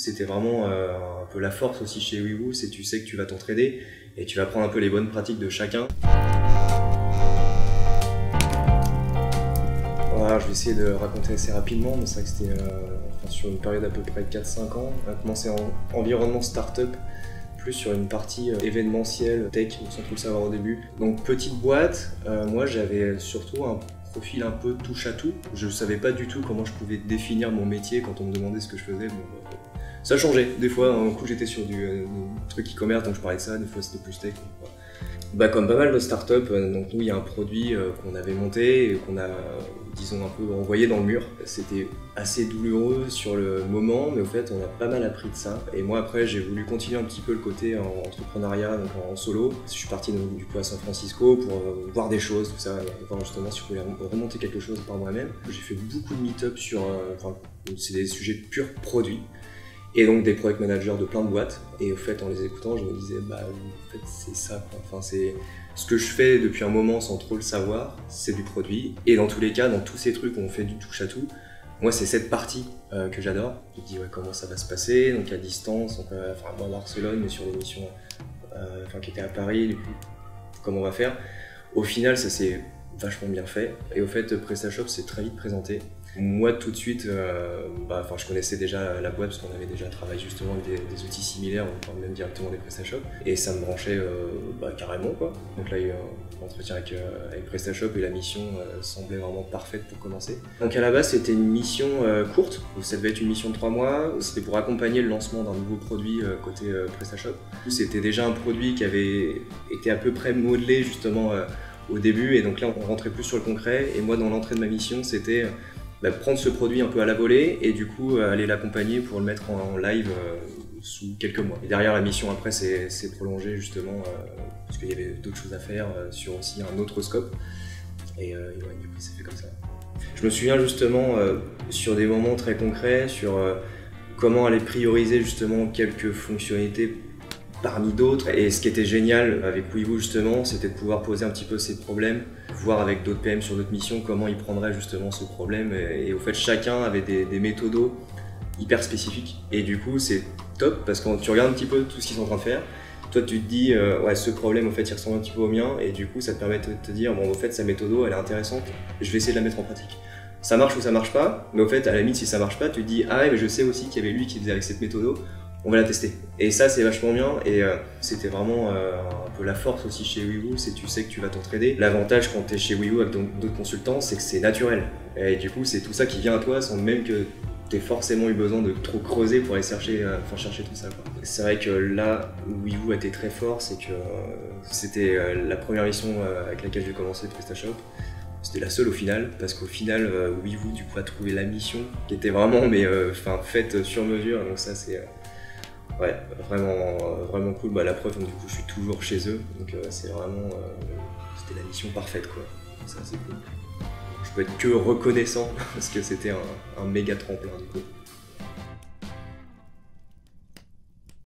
C'était vraiment un peu la force aussi chez Weevoo, c'est tu sais que tu vas t'entraider et tu vas prendre un peu les bonnes pratiques de chacun. Voilà, je vais essayer de raconter assez rapidement, mais c'est vrai que c'était sur une période à peu près 4-5 ans. On a commencé en environnement start-up, plus sur une partie événementielle, tech, sans trop le savoir au début. Donc petite boîte, moi j'avais surtout un profil un peu touche à tout. Je savais pas du tout comment je pouvais définir mon métier quand on me demandait ce que je faisais. Ça changeait. Des fois, un coup j'étais sur du truc e-commerce, donc je parlais de ça, des fois c'était plus tech. Comme pas mal de startups, donc nous il y a un produit qu'on avait monté et qu'on a, disons, un peu envoyé dans le mur. C'était assez douloureux sur le moment, mais au fait on a pas mal appris de ça. Et moi après j'ai voulu continuer un petit peu le côté en entrepreneuriat, donc en solo. Je suis parti donc, du coup à San Francisco pour voir des choses, tout ça, voir justement si je pouvais remonter quelque chose par moi-même. J'ai fait beaucoup de meet-up sur, c'est des sujets de pur produit. Et donc des product managers de plein de boîtes, et au fait en les écoutant je me disais en fait c'est ça quoi. Enfin c'est ce que je fais depuis un moment sans trop le savoir, c'est du produit, et dans tous les cas, dans tous ces trucs où on fait du touche à tout, moi c'est cette partie que j'adore. Je me dis comment ça va se passer, donc à distance, donc, moi à Barcelone, mais sur l'émission qui était à Paris, du coup, comment on va faire. Au final ça s'est vachement bien fait, et au fait PrestaShop s'est très vite présenté. Moi tout de suite, je connaissais déjà la boîte parce qu'on avait déjà travaillé justement avec des outils similaires, même directement des PrestaShop, et ça me branchait carrément quoi. Donc là il y a eu un entretien avec PrestaShop et la mission semblait vraiment parfaite pour commencer. Donc à la base c'était une mission courte, ça devait être une mission de 3 mois, c'était pour accompagner le lancement d'un nouveau produit côté PrestaShop. C'était déjà un produit qui avait été à peu près modelé justement au début, et donc là on rentrait plus sur le concret, et moi dans l'entrée de ma mission c'était prendre ce produit un peu à la volée et du coup aller l'accompagner pour le mettre en live sous quelques mois. Et derrière la mission après s'est prolongée justement parce qu'il y avait d'autres choses à faire sur aussi un autre scope, et du coup c'est fait comme ça. Je me souviens justement sur des moments très concrets sur comment aller prioriser justement quelques fonctionnalités parmi d'autres, et ce qui était génial avec Weevoo justement, c'était de pouvoir poser un petit peu ces problèmes, voir avec d'autres PM sur d'autres missions comment ils prendraient justement ce problème, et au fait chacun avait des méthodos hyper spécifiques, et du coup c'est top parce que quand tu regardes un petit peu tout ce qu'ils sont en train de faire, toi tu te dis ce problème au fait il ressemble un petit peu au mien, et du coup ça te permet de te dire au fait sa méthodo elle est intéressante, je vais essayer de la mettre en pratique. Ça marche ou ça marche pas, mais au fait à la limite si ça marche pas tu te dis mais je sais aussi qu'il y avait lui qui faisait avec cette méthodo, on va la tester. Et ça c'est vachement bien, et c'était vraiment un peu la force aussi chez Weevoo, c'est tu sais que tu vas t'entraider. L'avantage quand tu es chez Weevoo avec d'autres consultants, c'est que c'est naturel. Et du coup c'est tout ça qui vient à toi sans même que tu aies forcément eu besoin de trop creuser pour aller chercher tout ça. C'est vrai que là où Weevoo a été très fort, c'est que c'était la première mission avec laquelle j'ai commencé PrestaShop. C'était la seule au final, parce qu'au final Weevoo du coup a trouvé la mission qui était vraiment faite sur mesure, donc ça c'est vraiment cool. La preuve, du coup je suis toujours chez eux, donc c'est vraiment c'était la mission parfaite quoi. Ça c'est cool. Je peux être que reconnaissant parce que c'était un méga tremplin du coup.